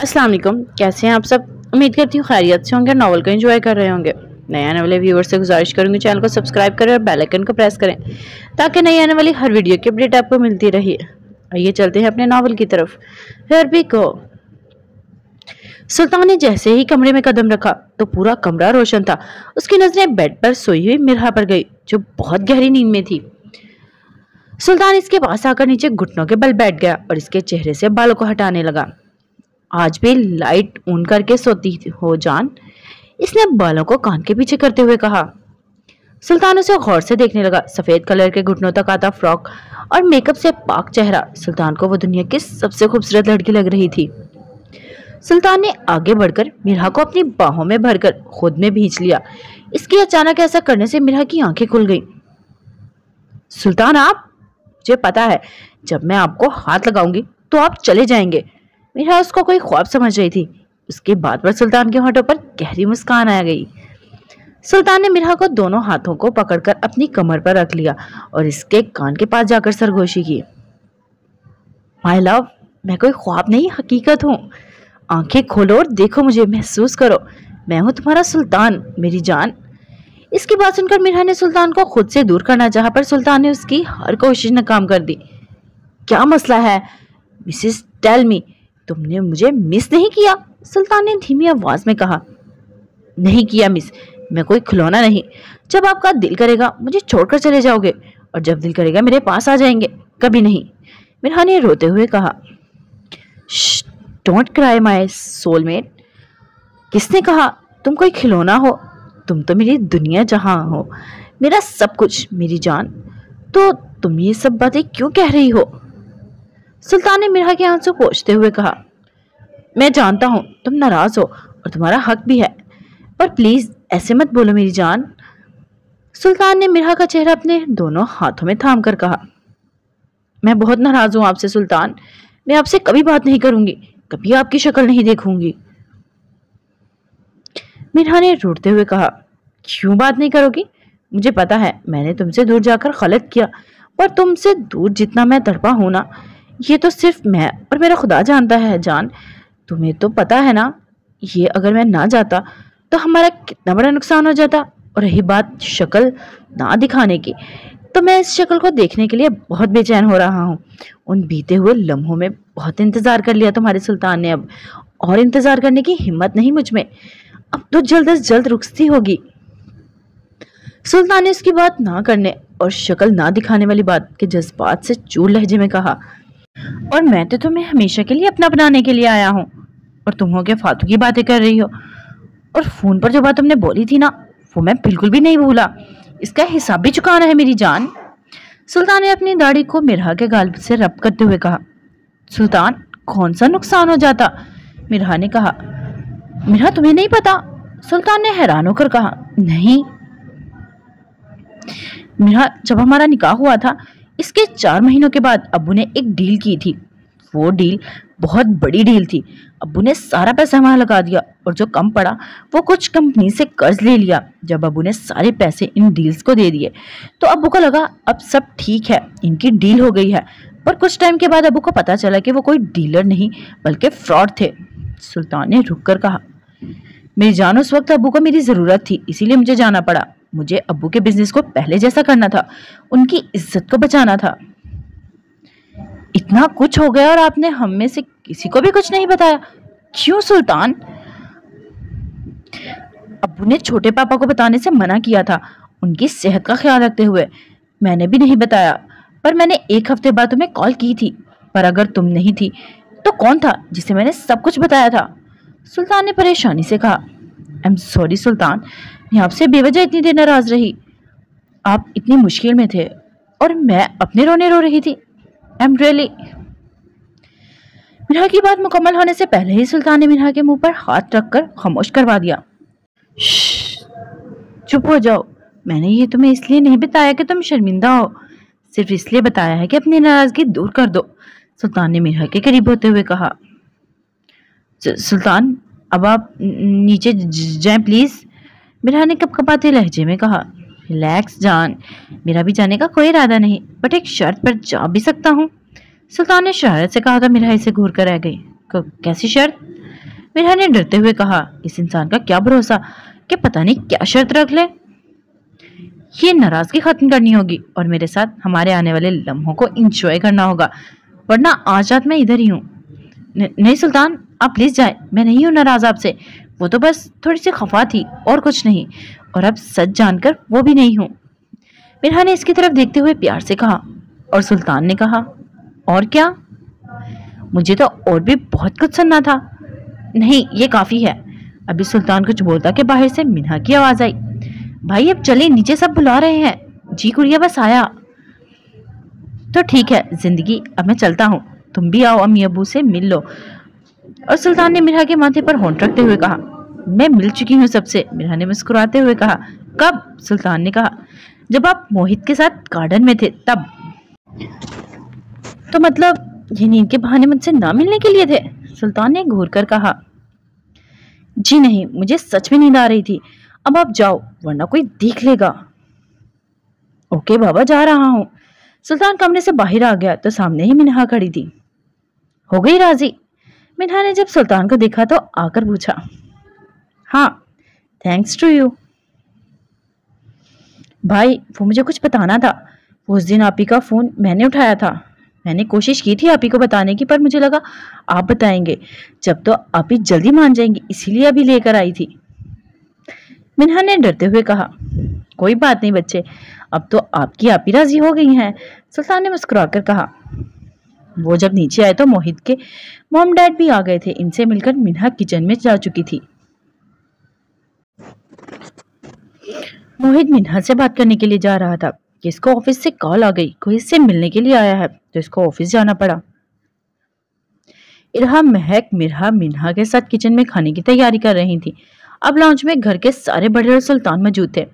अस्सलाम वालेकुम। कैसे हैं आप सब? उम्मीद करती हूँ खैरियत से होंगे, नॉवल को एंजॉय कर रहे होंगे। नए आने वाले व्यूअर से गुजारिश करूंगी चैनल को सब्सक्राइब करें और बेल आइकन को प्रेस करें ताकि नई आने वाली हर वीडियो की अपडेट आपको मिलती रही। आइए चलते हैं अपने नॉवल की तरफ। Here we go. सुल्तान ने जैसे ही कमरे में कदम रखा तो पूरा कमरा रोशन था। उसकी नजरें बेड पर सोई हुई मिरहा पर गई जो बहुत गहरी नींद में थी। सुल्तान इसके पास आकर नीचे घुटनों के बल बैठ गया और इसके चेहरे से बालों को हटाने लगा। आज भी लाइट ऑन करके सोती हो जान? इसने बालों को कान के पीछे करते हुए कहा। सुल्तान उसे गौर से देखने लगा। सफेद कलर के घुटनों तक आता फ्रॉक और मेकअप से पाक चेहरा सुल्तान को वो दुनिया की सबसे खूबसूरत लड़की लग रही थी। सुल्तान ने आगे बढ़कर मिरहा को अपनी बाहों में भरकर खुद में भींच लिया। इसकी अचानक ऐसा करने से मिरहा की आंखें खुल गईं। सुल्तान, आप? मुझे पता है जब मैं आपको हाथ लगाऊंगी तो आप चले जाएंगे। मिरहा उसको कोई ख्वाब समझ रही थी। उसकी बात पर सुल्तान के होठों पर गहरी मुस्कान आ गई। सुल्तान ने मिरहा को दोनों हाथों को पकड़कर अपनी कमर पर रख लिया और इसके कान के पास जाकर सरगोशी की। माय लव, मैं कोई ख्वाब नहीं, हकीकत हूँ। आंखें खोलो और देखो मुझे, महसूस करो। मैं हूँ तुम्हारा सुल्तान, मेरी जान। इसकी बात सुनकर मिरहा ने सुल्तान को खुद से दूर करना चाहा पर सुल्तान ने उसकी हर कोशिश नाकाम कर दी। क्या मसला है मिसेस? टेल मी, तुमने मुझे मिस नहीं किया? सुल्तान ने धीमी आवाज में कहा। नहीं किया मिस, मैं कोई खिलौना नहीं। जब आपका दिल करेगा मुझे छोड़कर चले जाओगे और जब दिल करेगा मेरे पास आ जाएंगे, कभी नहीं। मिरहा ने रोते हुए कहा। Don't cry my soulmate. किसने कहा तुम कोई खिलौना हो? तुम तो मेरी दुनिया जहां हो, मेरा सब कुछ, मेरी जान। तो तुम ये सब बातें क्यों कह रही हो? सुल्तान ने मिरहा के आंसू पोंछते हुए कहा। मैं जानता हूं तुम नाराज हो और तुम्हारा हक भी है, पर प्लीज ऐसे मत बोलो मेरी जान। सुल्तान ने मिरहा का चेहरा अपने दोनों हाथों में थाम कर कहा। मैं बहुत नाराज हूं आपसे सुल्तान। मैं आपसे कभी बात नहीं करूंगी, कभी आपकी शक्ल नहीं देखूंगी। मिरहा ने रोते हुए कहा। क्यों बात नहीं करोगी? मुझे पता है मैंने तुमसे दूर जाकर गलत किया, पर तुमसे दूर जितना मैं तड़पा हूं ना, ये तो सिर्फ मैं और मेरा खुदा जानता है जान। तुम्हें तो पता है ना, ये अगर मैं ना जाता तो हमारा कितना बड़ा नुकसान हो जाता। और रही बात शक्ल ना दिखाने की, तो मैं इस शक्ल को देखने के लिए बहुत बेचैन हो रहा हूँ। उन बीते हुए लम्हों में बहुत इंतजार कर लिया तुम्हारे सुल्तान ने अब, और इंतजार करने की हिम्मत नहीं मुझ में। अब तो जल्द से जल्द रुखसती होगी। सुल्तान ने उसकी बात ना करने और शक्ल ना दिखाने वाली बात के जज्बात से चूर लहजे में कहा। और मैं तो तुम्हें हमेशा के लिए अपना बनाने के लिए आया हूँ और तुम हो के फालतू की बातें कर रही हो। और फोन पर जो बात तुमने बोली थी ना, वो मैं बिल्कुल भी नहीं भूला। इसका हिसाब भी चुकाना है मेरी जान। सुल्तान ने अपनी दाढ़ी को मिरहा के गाल से रब करते हुए कहा। सुल्तान, कौन सा नुकसान हो जाता? मिरहा ने कहा। मिरहा, तुम्हें नहीं पता? सुल्तान ने हैरान होकर कहा। नहीं मिरहा, जब हमारा निकाह हुआ था इसके 4 महीनों के बाद अब्बू ने एक डील की थी। वो डील बहुत बड़ी डील थी। अब्बू ने सारा पैसा वहां लगा दिया और जो कम पड़ा वो कुछ कंपनी से कर्ज ले लिया। जब अब्बू ने सारे पैसे इन डील्स को दे दिए तो अब्बू को लगा अब सब ठीक है, इनकी डील हो गई है। पर कुछ टाइम के बाद अब्बू को पता चला कि वो कोई डीलर नहीं बल्कि फ्रॉड थे। सुल्तान ने रुक कर कहा। मेरी जान, उस वक्त अब्बू को मेरी जरूरत थी, इसीलिए मुझे जाना पड़ा। मुझे अब्बू के बिजनेस को पहले जैसा करना था, उनकी इज्जत को बचाना था। इतना कुछ हो गया और आपने हम में से किसी को भी कुछ नहीं बताया, क्यों सुल्तान? अब्बू ने छोटे पापा को बताने से मना किया था, उनकी सेहत का ख्याल रखते हुए। मैंने भी नहीं बताया, पर मैंने 1 हफ्ते बाद तुम्हें कॉल की थी। पर अगर तुम नहीं थी तो कौन था जिसे मैंने सब कुछ बताया था? सुल्तान ने परेशानी से कहा। आई एम सॉरी सुल्तान, मैं आपसे बेवजह इतनी देर नाराज रही। आप इतनी मुश्किल में थे और मैं अपने रोने रो रही थी। I am really. मिरहा की बात मुकम्मल होने से पहले ही सुल्तान ने मिरहा के मुंह पर हाथ रखकर खामोश करवा दिया। चुप हो जाओ। मैंने ये तुम्हें इसलिए नहीं बताया कि तुम शर्मिंदा हो, सिर्फ इसलिए बताया है कि अपनी नाराजगी दूर कर दो। सुल्तान ने मिरहा के करीब होते हुए कहा। सुल्तान, अब आप नीचे जाएं प्लीज। मिरहा ने कपकपाते लहजे में कहा। रिलैक्स जान, मेरा भी जाने का कोई इरादा नहीं, बट एक शर्त पर जा भी सकता हूँ। सुल्तान ने शरारत से कहा तो मिरहा इसे घूर कर रह गई। कैसी शर्त? मिरहा ने डरते हुए कहा, इस इंसान का क्या भरोसा कि पता नहीं क्या शर्त रख ले। ये नाराजगी खत्म करनी होगी और मेरे साथ हमारे आने वाले लम्हों को एंजॉय करना होगा, वरना आज रात मैं इधर ही हूँ। नहीं सुल्तान, आप प्लीज जाए, मैं नहीं हूँ नाराज आपसे, वो तो बस थोड़ी सी खफा थी और कुछ नहीं, और अब सच जानकर वो भी नहीं हूँ। मिरहा ने इसकी तरफ देखते हुए प्यार से कहा। और सुल्तान ने कहा, और क्या? मुझे तो और भी बहुत कुछ सुनना था। नहीं, ये काफी है। अभी सुल्तान कुछ बोलता कि बाहर से मिन्हा की आवाज आई, भाई अब चले, नीचे सब बुला रहे हैं। जी गुड़िया बस आया। तो ठीक है जिंदगी, अब मैं चलता हूँ, तुम भी आओ, अम्मी अबू से मिल लो। और सुल्तान ने मिरहा के माथे पर होंठ रखते हुए कहा, मैं मिल चुकी हूँ सबसे। मिरहा ने मुस्कुराते हुए कहा। कब? सुल्तान ने कहा, जब आप मोहित के साथ गार्डन में थे तब। तो मतलब ये नींद के बहाने मुझसे ना मिलने के लिए थे? सुल्तान ने घूर कर कहा। जी नहीं, मुझे सच में नींद आ रही थी। अब आप जाओ वरना कोई देख लेगा। ओके बाबा, जा रहा हूं। सुल्तान कमरे से बाहर आ गया तो सामने ही मिन्हा खड़ी थी। हो गई राजी? मिन्हा ने जब सुल्तान को देखा तो आकर पूछा। हाँ, थैंक्स टू यू। भाई वो मुझे कुछ बताना था। उस दिन आप ही का फोन मैंने उठाया था। मैंने कोशिश की थी आप ही को बताने की, पर मुझे लगा आप बताएंगे, जब तो आप ही जल्दी मान जाएंगे, इसीलिए अभी लेकर आई थी। मिन्हा ने डरते हुए कहा। कोई बात नहीं बच्चे, अब तो आपकी आप ही राजी हो गई हैं। सुल्तान ने मुस्कुराकर कहा। वो जब नीचे आए तो मोहित के मॉम डैड भी आ गए थे। इनसे मिलकर मिन्हा किचन में जा चुकी थी। मोहित मिन्हा से बात करने के लिए जा रहा था कि इसको ऑफिस से कॉल आ गई, कोई इससे मिलने के लिए आया है, तो इसको ऑफिस जाना पड़ा। इरहा, महक, मिरहा मिन्हा के साथ किचन में खाने की तैयारी कर रही थी। अब लॉन्च में घर के सारे बड़े और सुल्तान मौजूद थे।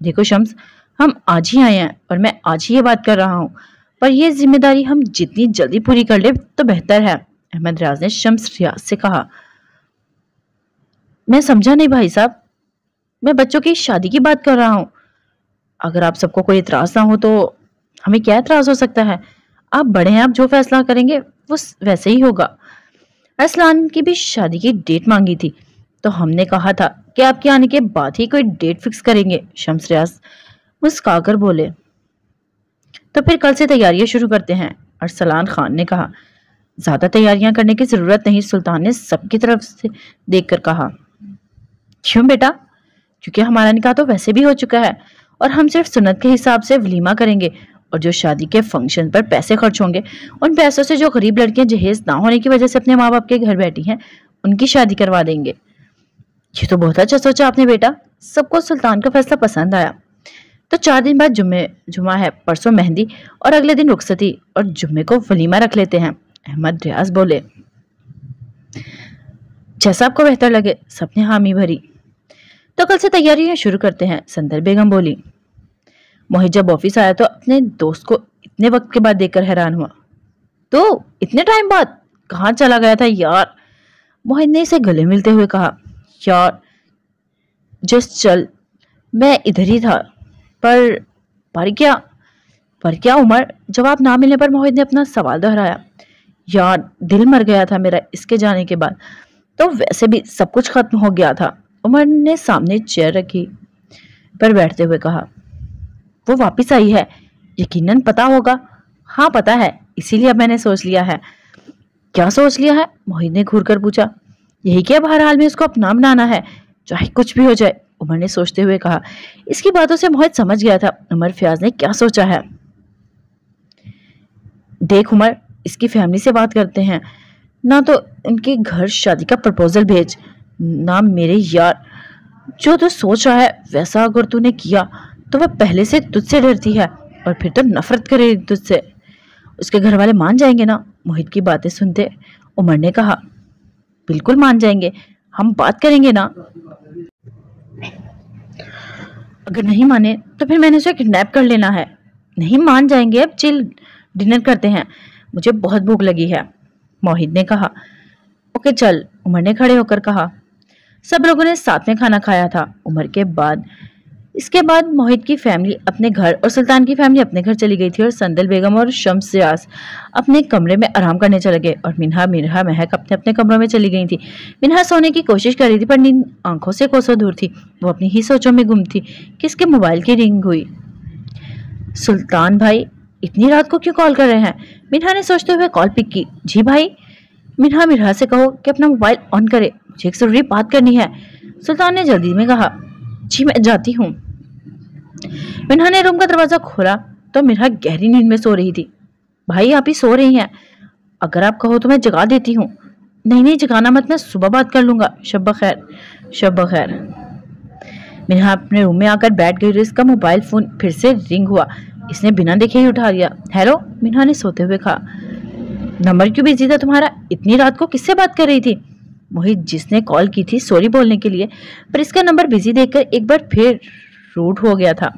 देखो शम्स, हम आज ही आए हैं और मैं आज ही ये बात कर रहा हूँ, पर यह जिम्मेदारी हम जितनी जल्दी पूरी कर ले तो बेहतर है। अहमद रियाज ने शम्स रियाज से कहा। मैं समझा नहीं भाई साहब, मैं बच्चों की शादी की बात कर रहा हूँ। अगर आप सबको कोई इतराज ना हो तो हमें क्या इतराज हो सकता है? आप बड़े हैं, आप जो फैसला करेंगे वो वैसे ही होगा। असलान की भी शादी की डेट मांगी थी, तो हमने कहा था कि आपके आने के बाद ही कोई डेट फिक्स करेंगे। शम्स रियाज मुस्कुराकर बोले। तो फिर कल से तैयारियां शुरू करते हैं, अरसलान खान ने कहा। ज्यादा तैयारियां करने की जरूरत नहीं, सुल्तान ने सबकी तरफ से देखकर कहा। क्यों बेटा? क्योंकि हमारा निकाह तो वैसे भी हो चुका है और हम सिर्फ सुन्नत के हिसाब से वलीमा करेंगे, और जो शादी के फंक्शन पर पैसे खर्च होंगे, उन पैसों से जो गरीब लड़कियां जहेज ना होने की वजह से अपने माँ बाप के घर बैठी हैं, उनकी शादी करवा देंगे। ये तो बहुत अच्छा सोचा आपने बेटा। सबको सुल्तान का फैसला पसंद आया। तो 4 दिन बाद जुम्मा है, परसों मेहंदी और अगले दिन रुखसती, और जुम्मे को वलीमा रख लेते हैं। अहमद रियाज बोले। जैसा आपको बेहतर लगे, सबने हामी भरी। तो कल से तैयारियां शुरू करते हैं, संदर बेगम बोली। मोहित जब ऑफिस आया तो अपने दोस्त को इतने वक्त के बाद देखकर हैरान हुआ। तो इतने टाइम बाद कहाँ चला गया था यार? मोहित ने इसे गले मिलते हुए कहा। यार जस्ट चल, मैं इधर ही था। पर क्या उमर? जवाब ना मिलने पर मोहित ने अपना सवाल दोहराया। यार दिल मर गया था मेरा इसके जाने के बाद, तो वैसे भी सब कुछ खत्म हो गया था। उमर ने सामने चेयर रखी पर बैठते हुए कहा। वो वापस आई है, यकीनन पता होगा। हाँ पता है, इसीलिए अब मैंने सोच लिया है। क्या सोच लिया है? मोहित ने घूर कर पूछा। यही कि अब हर हाल में उसको अपना बनाना है, चाहे कुछ भी हो जाए, उमर ने सोचते हुए कहा। इसकी बातों से मोहित समझ गया था उमर फयाज ने क्या सोचा है। देख उमर, इसकी फैमिली से बात करते हैं ना, तो उनके घर शादी का प्रपोजल भेज ना। मेरे यार, जो तू सोच रहा है वैसा अगर तूने किया तो वह पहले से तुझसे डरती है और फिर तो नफरत करेगी तुझसे। उसके घर वाले मान जाएंगे ना? मोहित की बातें सुनते उमर ने कहा। बिल्कुल मान जाएंगे, हम बात करेंगे ना। अगर नहीं माने तो फिर मैंने उसे किडनैप कर लेना है। नहीं मान जाएंगे, अब चिल, डिनर करते हैं, मुझे बहुत भूख लगी है, मोहित ने कहा। ओके चल, उमर ने खड़े होकर कहा। सब लोगों ने साथ में खाना खाया था। उमर के बाद इसके बाद मोहित की फैमिली अपने घर और सुल्तान की फैमिली अपने घर चली गई थी और संदल बेगम और शम्स रियाज अपने कमरे में आराम करने चले गए और मिन्हा मिर्हा महक अपने अपने कमरों में चली गई थी। मिन्हा सोने की कोशिश कर रही थी पर नींद आंखों से कोसों दूर थी। वो अपनी ही सोचों में गुम थी कि इसके मोबाइल की रिंग हुई। सुल्तान भाई इतनी रात को क्यों कॉल कर रहे हैं? मिन्हा ने सोचते हुए कॉल पिक की। जी भाई। मिन्हा मिर्हा से कहो कि अपना मोबाइल ऑन करे, मुझे एक जरूरी बात करनी है, सुल्तान ने जल्दी में कहा। जी मैं जाती हूँ। मिन्हा ने रूम का दरवाजा खोला तो मिर्हा गहरी नींद में सो रही थी। भाई आप ही सो रही हैं? अगर आप कहो तो मैं जगा देती हूँ। नहीं नहीं जगाना मत, मैं सुबह बात कर लूंगा। शब खैर। शब खैर। मिन्हा अपने रूम में आकर बैठ गई और इसका मोबाइल फोन फिर से रिंग हुआ। इसने बिना देखे ही उठा लिया। हेलो, मिन्हा ने सोते हुए कहा। नंबर क्यों बिजी था तुम्हारा? इतनी रात को किससे बात कर रही थी? मोहित जिसने कॉल की थी सॉरी बोलने के लिए, पर इसका नंबर बिजी देखकर एक बार फिर रूट हो गया था।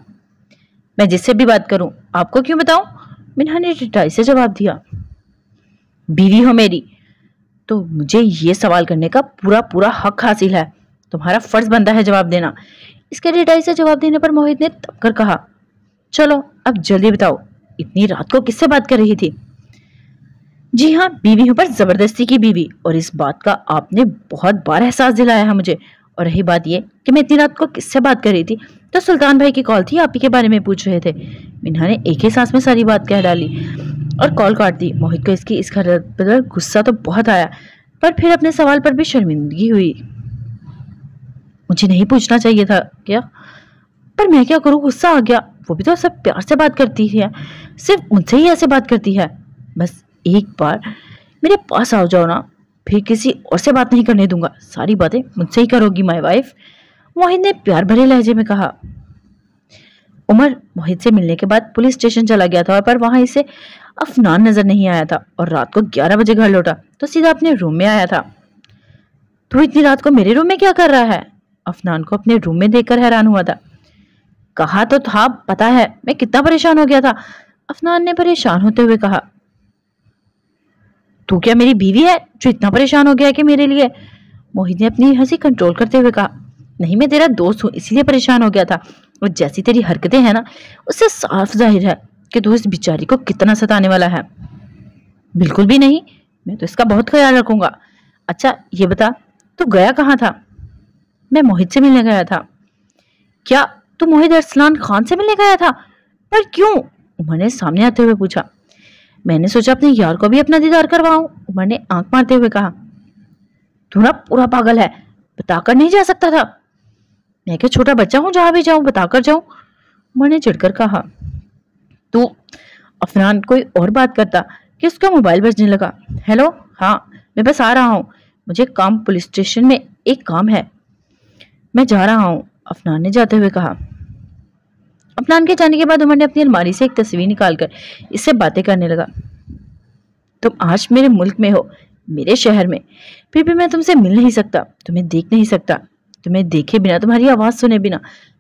मैं जिससे भी बात करूं आपको क्यों बताऊं? मिन्हा ने रिटाई से जवाब दिया। बीवी हो मेरी तो मुझे ये सवाल करने का पूरा पूरा हक हासिल है, तुम्हारा फर्ज बनता है जवाब देना। इसके रिटाई से जवाब देने पर मोहित ने तबकर कहा, चलो अब जल्दी बताओ, इतनी रात को किससे बात कर रही थी? जी हाँ, बीवी हूं पर जबरदस्ती की बीवी, और इस बात का आपने बहुत बार एहसास दिलाया है मुझे। और रही बात ये कि मैं इतनी रात को किससे बात कर रही थी, तो सुल्तान भाई की कॉल थी, आप ही के बारे में पूछ रहे थे। मिन्हा ने एक ही सांस में सारी बात कह डाली और कॉल काट दी। मोहित को इसकी इस हरकत पर गुस्सा तो बहुत आया, पर फिर अपने सवाल पर भी शर्मिंदगी हुई। मुझे नहीं पूछना चाहिए था क्या, पर मैं क्या करूं, गुस्सा आ गया। वो भी तो सब प्यार से बात करती है, सिर्फ मुझसे ही ऐसे बात करती है। बस एक बार मेरे पास आ जाओ ना, फिर किसी और से बात नहीं करने दूंगा, सारी बातें मुझसे ही करोगी माय वाइफ, मोहित ने प्यार भरे लहजे में कहा। उमर मोहित से मिलने के बाद पुलिस स्टेशन चला गया था, पर वहां इसे अफनान नजर नहीं आया था और रात को 11 बजे घर लौटा तो सीधा अपने रूम में आया था। तू इतनी रात को मेरे रूम में क्या कर रहा है? अफनान को अपने रूम में देखकर हैरान हुआ था। कहा तो था, पता है मैं कितना परेशान हो गया था, अफनान ने परेशान होते हुए कहा। तू क्या मेरी बीवी है जो इतना परेशान हो गया है कि मेरे लिए? मोहित ने अपनी हंसी कंट्रोल करते हुए कहा। नहीं, मैं तेरा दोस्त हूँ इसीलिए परेशान हो गया था, और जैसी तेरी हरकतें हैं ना, उससे साफ जाहिर है कि तू इस बेचारी को कितना सताने वाला है। बिल्कुल भी नहीं, मैं तो इसका बहुत ख्याल रखूंगा। अच्छा ये बता, तू गया कहाँ था? मैं मोहित से मिलने गया था। क्या तू मोहित अरसलान खान से मिलने गया था? पर क्यों? उमर ने सामने आते हुए पूछा। मैंने सोचा अपने यार को भी अपना दीदार करवाऊं, उमर ने आंख मारते हुए कहा। तू ना पूरा पागल है, बताकर नहीं जा सकता था? मैं क्या छोटा बच्चा हूं जहां भी जाऊं बताकर जाऊं, उमर ने चिढ़कर कहा। तू अफनान कोई और बात करता कि उसका मोबाइल बजने लगा। हेलो, हाँ मैं बस आ रहा हूँ, मुझे काम पुलिस स्टेशन में एक काम है, मैं जा रहा हूँ, अफनान ने जाते हुए कहा। अफनान के जाने के बाद उमर ने अपनी अलमारी से एक तस्वीर निकालकर इससे बातें करने लगा। तुम आज मेरे मुल्क में हो, मेरे शहर में, फिर भी मैं तुमसे मिल नहीं सकता, तुम्हें देख नहीं सकता, तुम्हें देखे बिना, तुम्हारी आवाज सुने बिना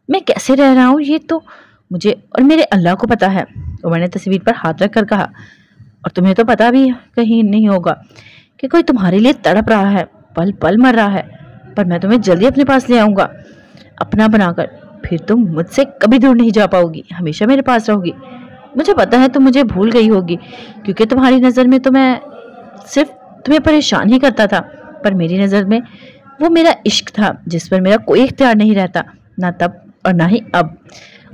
मैं कैसे रह रहा हूँ ये तो मुझे और मेरे अल्लाह को पता है, उमर ने तस्वीर पर हाथ रखकर कहा। और तुम्हें तो पता भी कहीं नहीं होगा कि कोई तुम्हारे लिए तड़प रहा है, पल पल मर रहा है, पर मैं तुम्हें जल्दी अपने पास ले आऊंगा अपना बनाकर, फिर तुम मुझसे कभी दूर नहीं जा पाओगी, हमेशा मेरे पास रहोगी। मुझे पता है तुम मुझे भूल गई होगी, क्योंकि तुम्हारी नज़र में तो मैं सिर्फ तुम्हें परेशान ही करता था, पर मेरी नज़र में वो मेरा इश्क था जिस पर मेरा कोई इख्तियार नहीं रहता, ना तब और ना ही अब।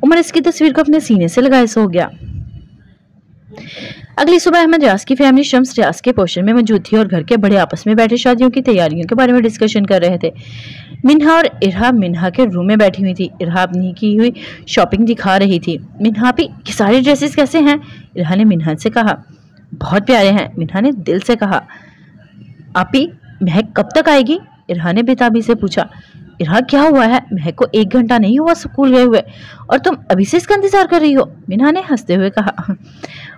उमर इसकी तस्वीर को अपने सीने से लगाए सो गया। अगली सुबह अहमद रियाज की फैमिली शम्स रियाज के पोर्शन में मौजूद थी और घर के बड़े आपस में बैठे शादियों की तैयारियों के बारे में डिस्कशन कर रहे थे। मिन्हा और इरहा मिन्हा के रूम में बैठी हुई थी। इरहा अपनी की हुई शॉपिंग दिखा रही थी। मिन्हा भी कि सारे ड्रेसेस कैसे हैं? इरहा ने मिन्हा से कहा। बहुत प्यारे हैं, मिन्हा ने दिल से कहा। आपी महक कब तक आएगी? इरहा ने बेताबी से पूछा। इरहा क्या हुआ है? महक को 1 घंटा नहीं हुआ स्कूल गए हुए और तुम अभी से इसका इंतजार कर रही हो? मिन्हा ने हंसते हुए कहा।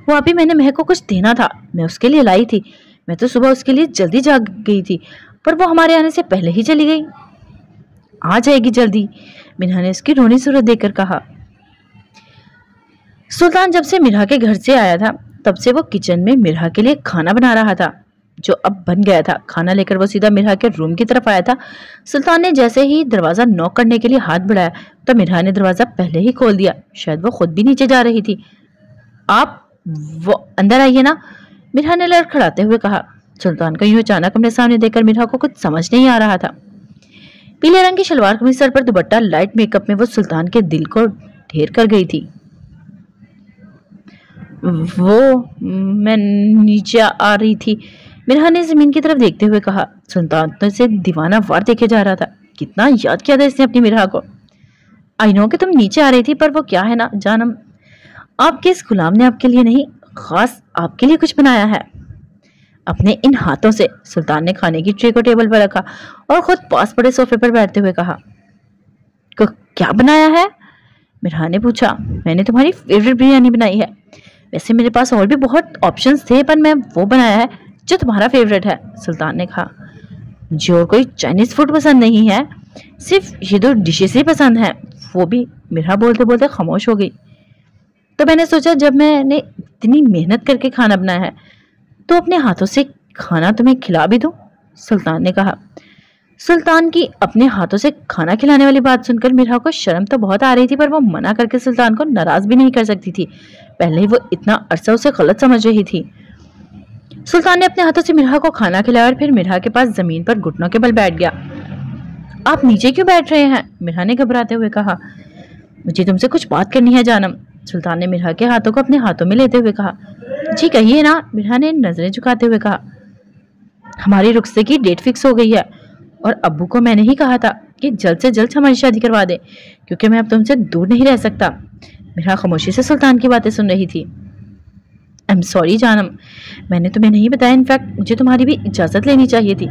वो अभी मैंने महक को कुछ देना था, मैं उसके लिए लाई थी। मैं तो सुबह उसके लिए जल्दी जाग गई थी, पर वो हमारे आने से पहले ही चली गई। आ जाएगी जल्दी, मिन्हा ने उसकी रोनी सूरत देखकर कहा। सुल्तान जब से मिर्हा के घर से आया था तब से वो किचन में मिर्हा के लिए खाना बना रहा था। जो अब बन गया था। खाना लेकर वो सीधा मिरहा के रूम की तरफ आया था। सुल्तान ने जैसे ही दरवाजा नॉक करने के लिए हाथ बढ़ाया तो मिरहा ने दरवाजा पहले ही खोल दिया। शायद वो खुद भी नीचे जा रही थी। आप वो अंदर आइए ना, मिरहा ने लड़खड़ाते हुए कहा। सुल्तान को यूं अचानक अपने सामने देखकर मिरहा को कुछ समझ नहीं आ रहा था। पीले रंग की शलवार कमीज, सर पर दुपट्टा, लाइट मेकअप में वो सुल्तान के दिल को ढेर कर गई थी। वो मैं नीचे आ रही थी, मिरहा ने जमीन की तरफ देखते हुए कहा। सुल्तान तो इसे दीवाना वार देखे जा रहा था। कितना याद किया था इसने अपनी मिरहा को। आई नो कि तुम नीचे आ रही थी, पर वो क्या है ना जानम, आपके इस गुलाम ने आपके लिए नहीं, खास आपके लिए कुछ बनाया है अपने इन हाथों से। सुल्तान ने खाने की ट्रे को टेबल पर रखा और खुद पास पड़े सोफे पर बैठते हुए कहा। क्या बनाया है, मिरहा ने पूछा। मैंने तुम्हारी फेवरेट बिरयानी बनाई है। वैसे मेरे पास और भी बहुत ऑप्शंस थे, पर मैं वो बनाया है जो तुम्हारा फेवरेट है, सुल्तान ने कहा। मुझे और कोई चाइनीज फूड पसंद नहीं है, सिर्फ ये 2 डिशेस ही पसंद है, वो भी। मिरहा बोलते बोलते खामोश हो गई। तो मैंने सोचा जब मैंने इतनी मेहनत करके खाना बनाया है तो अपने हाथों से खाना तुम्हें खिला भी दूं, सुल्तान ने कहा। सुल्तान की अपने हाथों से खाना खिलाने वाली बात सुनकर मिरहा को शर्म तो बहुत आ रही थी, पर वो मना करके सुल्तान को नाराज भी नहीं कर सकती थी। पहले ही वो इतना अरसा उसे गलत समझ रही थी। सुल्तान ने अपने हाथों से मिरहा को खाना खिलाया और फिर मिरहा के पास जमीन पर घुटनों के बल बैठ गया। आप नीचे क्यों बैठ रहे हैं, मिरहा ने घबराते हुए कहा। मुझे तुमसे कुछ बात करनी है जानम, सुल्तान ने मिरहा के हाथों को अपने हाथों में लेते हुए कहा। जी कहिए ना, मिरहा ने नजरें झुकाते हुए कहा। हमारी रुखसते की डेट फिक्स हो गई है और अब्बू को मैंने ही कहा था कि जल्द से जल्द हमारी शादी करवा दे, क्योंकि मैं अब तुमसे दूर नहीं रह सकता। मिरहा खामोशी से सुल्तान की बातें सुन रही थी। आई एम सॉरी जानम, मैंने तुम्हें नहीं बताया, इनफैक्ट मुझे तुम्हारी भी इजाजत लेनी चाहिए थी,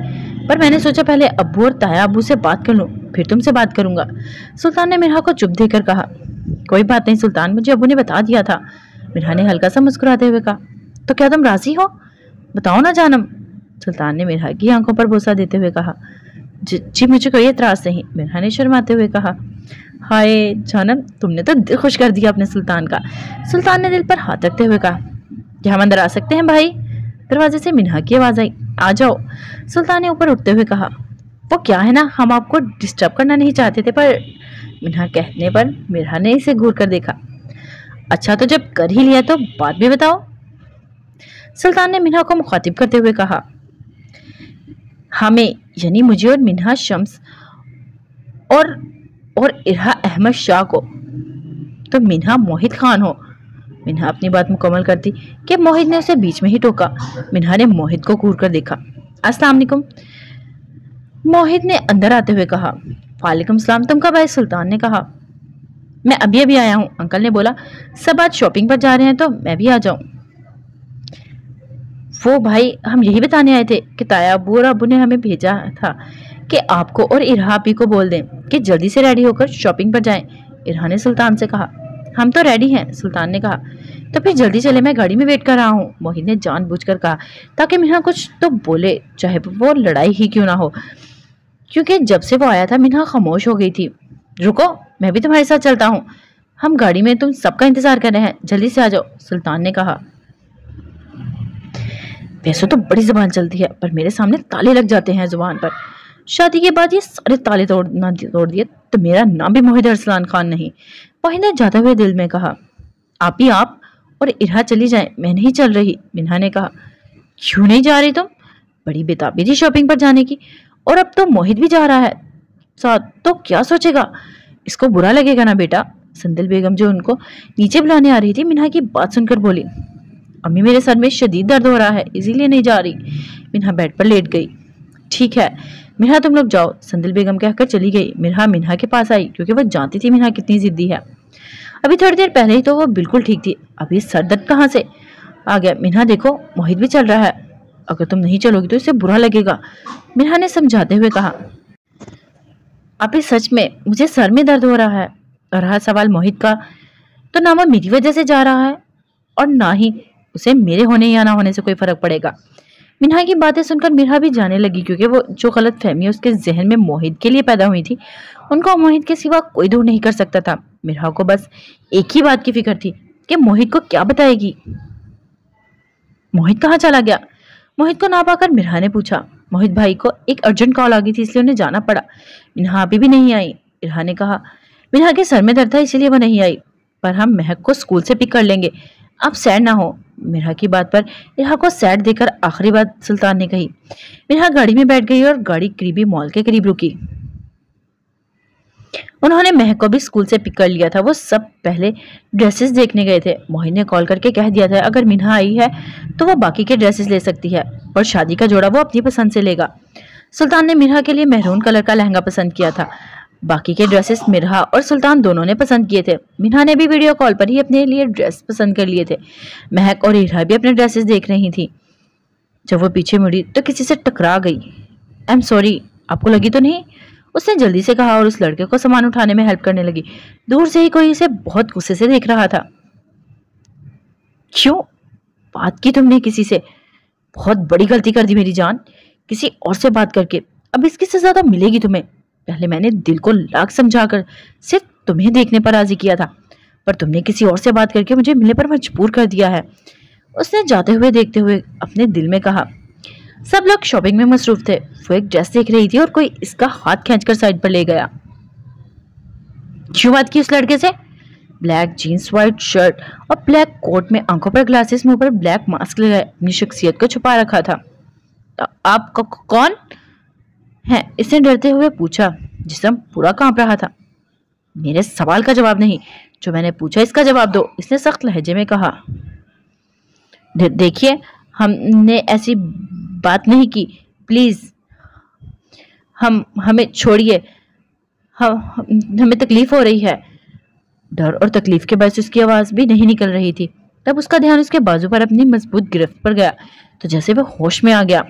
पर मैंने सोचा पहले अब्बू और ताया अब्बू से बात कर लूं, फिर तुमसे बात करूंगा, सुल्तान ने मिरहा को चुप देकर कहा। कोई बात नहीं सुल्तान, मुझे अब्बू ने बता दिया था, मिरहा ने हल्का सा मुस्कुराते हुए कहा। तो क्या तुम राजी हो, बताओ ना जानम, सुल्तान ने मिरहा की आंखों पर बोसा देते हुए कहा। जी मुझे कोई एतराज नहीं, मिरहा ने शर्माते हुए कहा। हाय जानम, तुमने तो दिल खुश कर दिया अपने सुल्तान का, सुल्तान ने दिल पर हाथ रखते हुए कहा। क्या हम अंदर आ सकते हैं भाई, दरवाजे से मिरहा की आवाज आई। आ जाओ, सुल्तान ने ऊपर उठते हुए कहा। वो क्या है ना, हम आपको डिस्टर्ब करना नहीं चाहते थे, पर मिरहा कहने पर मिरहा ने इसे घूर कर देखा। अच्छा तो जब कर ही लिया तो बात भी बताओ, सुल्तान ने मिरहा को मुखातिब करते हुए कहा। हमें यानी मुझे और मिनहा शम्स और इरहा अहमद शाह को, तो मिनहा मोहित खान हो, मिनहा अपनी बात मुकम्मल करती कि मोहित ने उसे बीच में ही टोका। मिनहा ने मोहित को घूर कर देखा। अस्सलाम वालेकुम, मोहित ने अंदर आते हुए कहा। वालेकुम सलाम, तुम कब आए, सुल्तान ने कहा। मैं अभी अभी आया हूँ, अंकल ने बोला। सब आज शॉपिंग पर जा रहे हैं तो मैं भी आ जाऊं। वो भाई हम यही बताने आए थे कि ताया अब्बू और अब्बू ने हमें भेजा था कि आपको और इरहा भी को बोल दें कि जल्दी से रेडी होकर शॉपिंग पर जाएं, इरहा ने सुल्तान से कहा। हम तो रेडी हैं, सुल्तान ने कहा। तो फिर जल्दी चले, मैं गाड़ी में वेट कर रहा हूँ, मोहित ने जानबूझकर कहा ताकि मिनहा कुछ तो बोले, चाहे वो लड़ाई ही क्यों ना हो, क्योंकि जब से वो आया था मिनहा खामोश हो गई थी। रुको, मैं भी तुम्हारे साथ चलता हूँ, हम गाड़ी में तुम सबका इंतजार कर रहे हैं, जल्दी से आ जाओ, सुल्तान ने कहा। वैसे तो बड़ी जुबान चलती है, पर मेरे सामने ताले लग जाते हैं जुबान पर। शादी के बाद ये सारे ताले तोड़ दिए तो मेरा नाम भी मोहित अरसलान खान नहीं, मोहित ने जाते हुए दिल में कहा। आप ही आप और इरहा चली जाएं, मैं नहीं चल रही, मिनहा ने कहा। क्यों नहीं जा रही तुम, बड़ी बेताबी थी शॉपिंग पर जाने की, और अब तो मोहित भी जा रहा है साथ, तो क्या सोचेगा, इसको बुरा लगेगा ना बेटा, संदिल बेगम जो उनको नीचे बुलाने आ रही थी मिनहा की बात सुनकर बोली। अम्मी मेरे सर में शदीद दर्द हो रहा है, इसीलिए नहीं जा रही, मिनहा बेड पर लेट गई। ठीक है मिनहा तुम लोग जाओ, संदिल बेगम कहकर चली गई। मिनहा के पास आई क्योंकि वो जानती थी मिनहा कितनी जिद्दी है। अभी थोड़ी देर पहले ही तो वो बिल्कुल ठीक थी, अभी सर दर्द कहाँ से आ गया। मिनहा देखो मोहित भी चल रहा है, अगर तुम नहीं चलोगी तो इसे बुरा लगेगा, मिनहा ने समझाते हुए कहा। अभी सच में मुझे सर में दर्द हो रहा है, और रहा सवाल मोहित का, तो ना वो मेरी वजह से जा रहा है और ना ही उसे मेरे होने या ना होने से कोई फर्क पड़ेगा। मिनहा की बातें सुनकर मिनहा भी जाने लगी, क्योंकि वो जो गलत फहमी उसके जहन में मोहित के लिए पैदा हुई थी उनको मोहित के सिवा कोई दूर नहीं कर सकता था। मिनहा को बस एक ही बात की फिक्र थी कि मोहित को क्या बताएगी, मोहित कहाँ चला गया, मोहित को ना पाकर मिन्हा ने पूछा। मोहित भाई को एक अर्जेंट कॉल आ गई थी इसलिए उन्हें जाना पड़ा। मिन्हा अभी भी नहीं आई, इरहा ने कहा। मिन्हा के सर में दर्द था इसलिए वो नहीं आई, पर हम महक को स्कूल से पिक कर लेंगे, आप सैड ना हो। मिन्हा की बात पर इरहा को सैड देकर आखिरी बात सुल्तान ने कही। मिन्हा गाड़ी में बैठ गई और गाड़ी करीबी मॉल के करीब रुकी। उन्होंने महक को भी स्कूल से पिक कर लिया था। वो सब पहले ड्रेसेस देखने गए थे। मोहित ने कॉल करके कह दिया था अगर मिन्हा आई है तो वो बाकी के ड्रेसेस ले सकती है और शादी का जोड़ा वो अपनी पसंद से लेगा। सुल्तान ने मिन्हा के लिए मेहरून कलर का लहंगा पसंद किया था। बाकी के ड्रेसेस मिन्हा और सुल्तान दोनों ने पसंद किए थे। मिन्हा ने भी वीडियो कॉल पर ही अपने लिए ड्रेस पसंद कर लिए थे। महक और इरहा भी अपने ड्रेसेस देख रही थी। जब वो पीछे मुड़ी तो किसी से टकरा गई। आई एम सॉरी, आपको लगी तो नहीं, उसने जल्दी से कहा और उस लड़के को सामान उठाने में हेल्प करने लगी। दूर से ही कोई इसे बहुत गुस्से से देख रहा था। क्यों बात की तुमने किसी से? बहुत बड़ी गलती कर दी मेरी जान, किसी और से बात करके। अब इसकी सजा तो मिलेगी तुम्हें। पहले मैंने दिल को लाख समझाकर सिर्फ तुम्हें देखने पर राजी किया था, पर तुमने किसी और से बात करके मुझे मिलने पर मजबूर कर दिया है, उसने जाते हुए देखते हुए अपने दिल में कहा। सब लोग शॉपिंग में मसरूफ थे। वो एक ड्रेस देख रही थी और कोई इसका हाथ खींचकर साइड पर ले गया। क्यों बात की उस लड़के से? ब्लैक जीन्स, व्हाइट शर्ट और ब्लैक कोट में, आंखों पर ग्लासेस, मुंह पर ब्लैक मास्क लगाए, अपनी शख्सियत को छुपा रखा था। आप कौन है? इसने डरते हुए पूछा। जिस्म पूरा कांप रहा था। मेरे सवाल का जवाब नहीं, जो मैंने पूछा इसका जवाब दो, इसने सख्त लहजे में कहा। देखिए, हमने ऐसी बात नहीं की, प्लीज हमें छोड़िए, हमें तकलीफ हो रही है। डर और तकलीफ के बायस उसकी आवाज भी नहीं निकल रही थी। तब उसका ध्यान उसके बाजू पर अपनी मजबूत गिरफ्त पर गया तो जैसे वो होश में आ गया।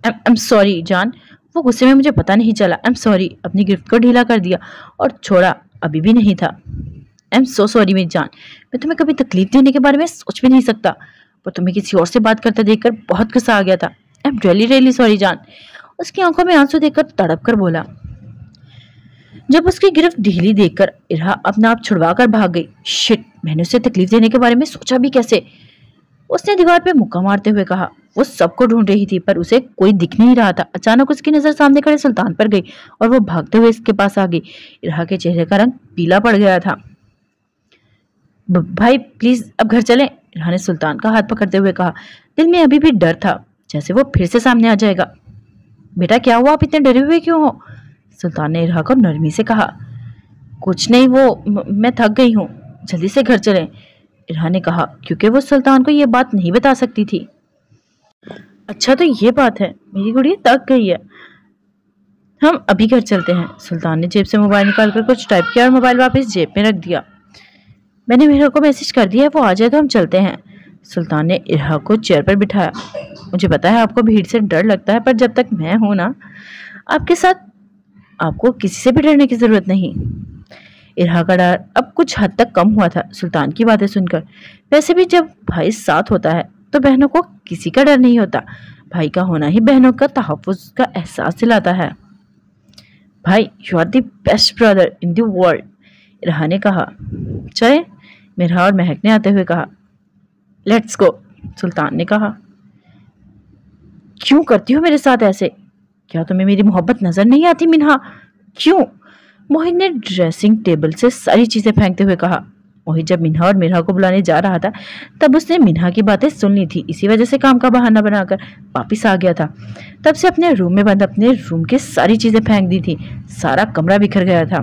आई एम सॉरी जान, वो गुस्से में मुझे पता नहीं चला। आई एम सॉरी, अपनी गिरफ्त को ढीला कर दिया और छोड़ा, अभी भी नहीं था। आई एम सो सॉरी मेरी जान, मैं तुम्हें कभी तकलीफ देने के बारे में सोच भी नहीं सकता, पर तुम्हें किसी और से बात करते देखकर बहुत गुस्सा आ गया था। आई एम रियली सॉरी जान। उसकी आंखों में आंसू देखकर तड़प कर बोला। जब उसकी गिरफ्त ढीली देखकर इरहा अपना आप छुड़वा कर भाग गई। शिट, मैंने उसे तकलीफ देने के बारे में सोचा भी कैसे? उसने दीवार पे मुक्का मारते हुए कहा। वो सबको ढूंढ रही थी पर उसे कोई दिख नहीं रहा था। अचानक उसकी नजर सामने खड़े सुल्तान पर गई और वो भागते हुए इसके पास आ गई। इरहा के चेहरे का रंग पीला पड़ गया था। भाई प्लीज अब घर चलें, इरहा ने सुल्तान का हाथ पकड़ते हुए कहा। दिल में अभी भी डर था, जैसे वो फिर से सामने आ जाएगा। बेटा क्या हुआ, आप इतने डरे हुए क्यों हो? सुल्तान ने इरहा को नरमी से कहा। कुछ नहीं, वो मैं थक गई हूँ, जल्दी से घर चलें, इरहा ने कहा, क्योंकि वो सुल्तान को ये बात नहीं बता सकती थी। अच्छा तो ये बात है, मेरी गुड़िया थक गई है, हम अभी घर चलते हैं। सुल्तान ने जेब से मोबाइल निकालकर कुछ टाइप किया और मोबाइल वापस जेब में रख दिया। मैंने मेहरा को मैसेज कर दिया है, वो आ जाए तो हम चलते हैं। सुल्तान ने इरहा को चेयर पर बिठाया। मुझे पता है आपको भीड़ से डर लगता है, पर जब तक मैं हूं ना आपके साथ, आपको किसी से भी डरने की जरूरत नहीं। इरहा का डर अब कुछ हद तक कम हुआ था सुल्तान की बातें सुनकर। वैसे भी जब भाई साथ होता है तो बहनों को किसी का डर नहीं होता। भाई का होना ही बहनों का तहफ्फुज़ का एहसास दिलाता है। भाई you are the best brother in the world, Irha ने कहा। चले, मिरहा और महक ने आते हुए कहा। लेट्स गो, सुल्तान ने कहा। क्यों करती हो मेरे साथ ऐसे? क्या तुम्हें मेरी मोहब्बत नजर नहीं आती मिन्हा? क्यों? मोहित ने ड्रेसिंग टेबल से सारी चीजें फेंकते हुए कहा। मोहित जब मिन्हा और मिरहा को बुलाने जा रहा था तब उसने मिन्हा की बातें सुन ली थी, इसी वजह से काम का बहाना बनाकर वापिस आ गया था। तब से अपने रूम में बंद अपने रूम की सारी चीजें फेंक दी थी। सारा कमरा बिखर गया था।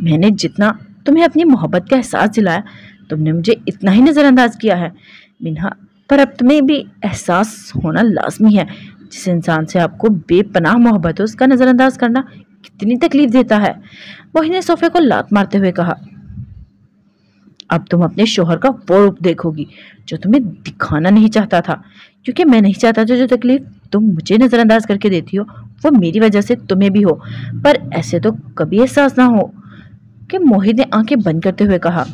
मैंने जितना तुम्हें अपनी मोहब्बत का एहसास दिलाया, तुमने मुझे इतना ही नजरअंदाज किया है मिन्हा, पर अब तुम्हें भी एहसास होना लाजमी है। जिस इंसान से आपको बेपनाह मोहब्बत हो, उसका नजरअंदाज करना कितनी तकलीफ देता है। मोहित ने सोफे को लात मारते हुए कहा। अब तुम अपने शोहर का वो रूप देखोगी जो तुम्हें दिखाना नहीं चाहता था, क्योंकि मैं नहीं चाहता जो तकलीफ तुम मुझे नजरअंदाज करके देती हो वो मेरी वजह से तुम्हें भी हो, पर ऐसे तो कभी एहसास ना हो कि मोहित ने आंखें बंद करते हुए कहा।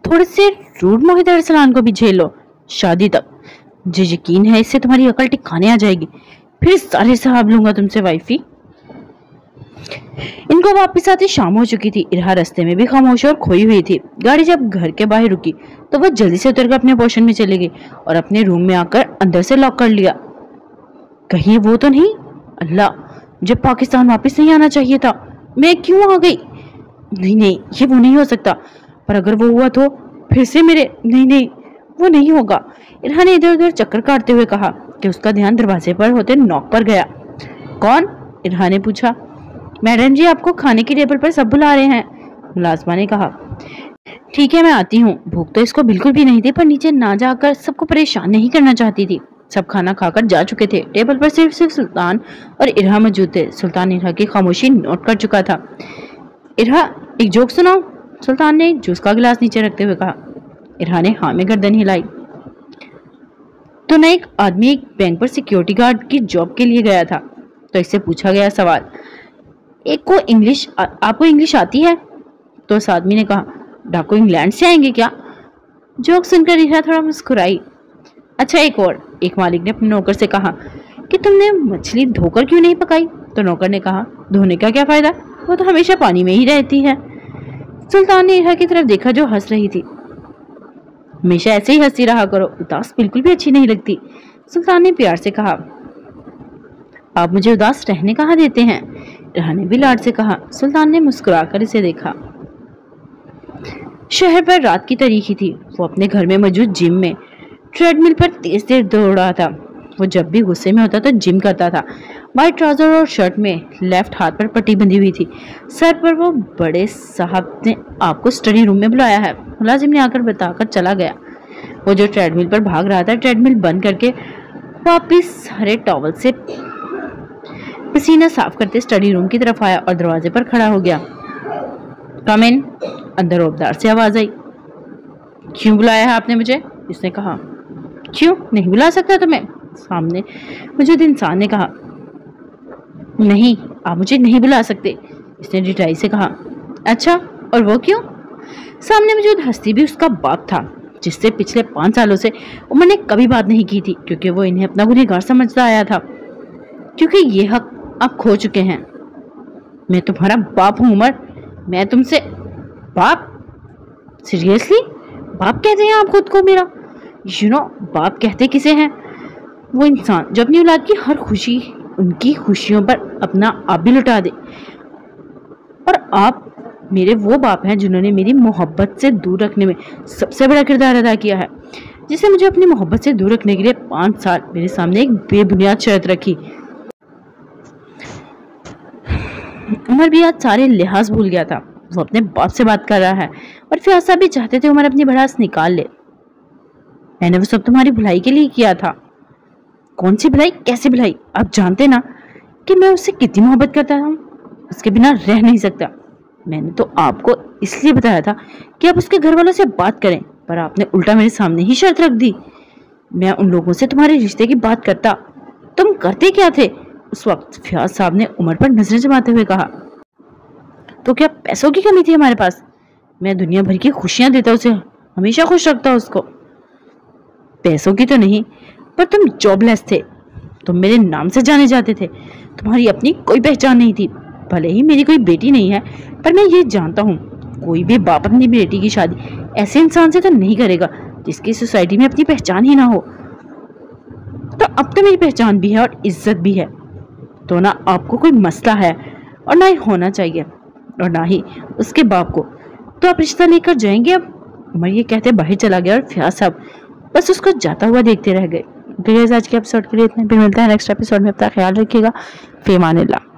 थोड़े से रूड मोहित अरसलान को भी झेलो शादी तक। मुझे यकीन है इससे तुम्हारी अकल टिकाने आ जाएगी, फिर सारे सवाब लूंगा तुमसे वाइफी। इनको वापस आते शाम हो चुकी थी। इरहा रास्ते में भी खामोश और खोई हुई थी। गाड़ी जब घर के बाहर रुकी तो वह जल्दी से उतरकर अपने पोर्शन में चली गई और अपने रूम में आकर अंदर से लॉक कर लिया। कहीं वो तो नहीं? अल्लाह, मुझे पाकिस्तान वापस नहीं आना चाहिए था। मैं क्यों आ गई? नहीं नहीं, ये वो नहीं हो सकता। पर अगर वो हुआ तो फिर से मेरे नहीं नहीं, वो नहीं होगा। इरहा ने इधर उधर चक्कर काटते हुए कहा कि उसका ध्यान दरवाजे पर होते नॉक पर गया। कौन? इरहा ने पूछा। मैडम जी, आपको खाने की टेबल पर सब बुला रहे हैं, मुलाजमा ने कहा। ठीक है, मैं आती हूँ। भूख तो इसको बिल्कुल भी नहीं थी, पर नीचे ना जाकर सबको परेशान नहीं करना चाहती थी। सब खाना खाकर जा चुके थे। टेबल पर सिर्फ सुल्तान और इरहा मौजूद थे। सुल्तान इरहा की खामोशी नोट कर चुका था। इरहा, एक जोक सुनाओ, सुल्तान ने जूस का गिलास नीचे रखते हुए कहा। इरहा ने हाँ में गर्दन हिलाई। तो न एक आदमी एक बैंक पर सिक्योरिटी गार्ड की जॉब के लिए गया था। तो इससे पूछा गया सवाल, एक को आपको इंग्लिश आती है? तो उस आदमी ने कहा, डाकू इंग्लैंड से आएंगे क्या? जोक सुनकर इरहा थोड़ा मुस्कुराई। अच्छा, एक और। एक मालिक ने अपने नौकर से कहा कि तुमने मछली धोकर क्यों नहीं पकाई? तो नौकर ने कहा, धोने का क्या फायदा, वो तो हमेशा पानी में ही रहती है। सुल्तान ने इरहा की तरफ देखा जो हंस रही थी। हमेशा ऐसे ही हंसती रहा करो, उदास बिल्कुल भी अच्छी नहीं लगती। सुल्तान ने प्यार से कहा। आप मुझे उदास रहने कहाँ देते हैं? इरहा ने भी लाड से कहा। सुल्तान ने मुस्कुराकर इसे देखा। शहर पर रात की तारीखी थी। वो अपने घर में मौजूद जिम में ट्रेडमिल पर तेज तेज दौड़ रहा था। वो जब भी गुस्से में होता तो जिम करता था। वाइट ट्राउजर और शर्ट में, लेफ्ट हाथ पर पट्टी बंधी हुई थी। सर पर वो बड़े साहब ने आपको स्टडी रूम में बुलाया है, मुलाजिम ने आकर बताकर चला गया। वो जो ट्रेडमिल पर भाग रहा था, ट्रेडमिल बंद करके वापिस हरे टॉवल से पसीना साफ करते स्टडी रूम की तरफ आया और दरवाजे पर खड़ा हो गया। कम इन, अंदर औबदार से आवाज आई। क्यों बुलाया है आपने मुझे? इसने कहा। क्यों नहीं बुला सकता तुम्हें? सामने मौजूद इंसान ने कहा। नहीं, आप मुझे नहीं बुला सकते, इसने डिटाई से कहा। अच्छा, और वो क्यों? सामने मौजूद हस्ती भी उसका बाप था, जिससे पिछले 5 सालों से उमर ने कभी बात नहीं की थी, क्योंकि वो इन्हें अपना गुनहगार समझता आया था। क्योंकि ये हक आप खो चुके हैं। मैं तुम्हारा बाप हूं उमर, मैं तुमसे। बाप? सीरियसली? बाप कहते हैं आप खुद को मेरा? बाप कहते किसे हैं? वो इंसान जो अपनी औलाद की हर खुशी, उनकी खुशियों पर अपना आप भी लुटा दे। और आप मेरे वो बाप हैं जिन्होंने मेरी मोहब्बत से दूर रखने में सबसे बड़ा किरदार अदा किया है, जिसे मुझे अपनी मोहब्बत से दूर रखने के लिए 5 साल मेरे सामने एक बेबुनियाद शर्त रखी। उमर भी आज सारे लिहाज भूल गया था। वो अपने बाप से बात कर रहा है और फिर ऐसा भी चाहते थे उमर अपनी भड़ास निकाल ले। मैंने वो सब तुम्हारी भलाई के लिए किया था। कौन सी भलाई, कैसी भलाई? आप जानते ना कि मैं उससे कितनी मोहब्बत करता हूँ, उसके बिना रह नहीं सकता। मैंने तो आपको इसलिए बताया था कि आप उसके घर वालों से बात करें, पर आपने उल्टा मेरे सामने ही शर्त रख दी। मैं उन लोगों से तुम्हारे रिश्ते की बात करता। तुम करते क्या थे? उस वक्त फयाज साहब ने उमर पर नजरें जमाते हुए कहा। तो क्या पैसों की कमी थी हमारे पास? मैं दुनिया भर की खुशियां देता, उसे हमेशा खुश रखता उसको। पैसों की तो नहीं, पर तुम जॉबलेस थे। तुम मेरे नाम से जाने जाते थे। तुम्हारी अपनी कोई पहचान नहीं थी। भले ही मेरी कोई बेटी नहीं है, पर मैं ये जानता हूँ कोई भी बाप अपनी बेटी की शादी ऐसे इंसान से तो नहीं करेगा जिसकी सोसाइटी में अपनी पहचान ही ना हो। तो अब तो मेरी पहचान भी है और इज्जत भी है, तो ना आपको कोई मसला है और ना ही होना चाहिए, और ना ही उसके बाप को। तो आप रिश्ता लेकर जाएंगे अब? उमर ये कहते बाहर चला गया और फयाज साहब बस उसको जाता हुआ देखते रह गए। आज के एपिसोड के लिए इतना। फिर मिलता है नेक्स्ट एपिसोड में। अपना ख्याल रखिएगा। फी अमानिल्लाह।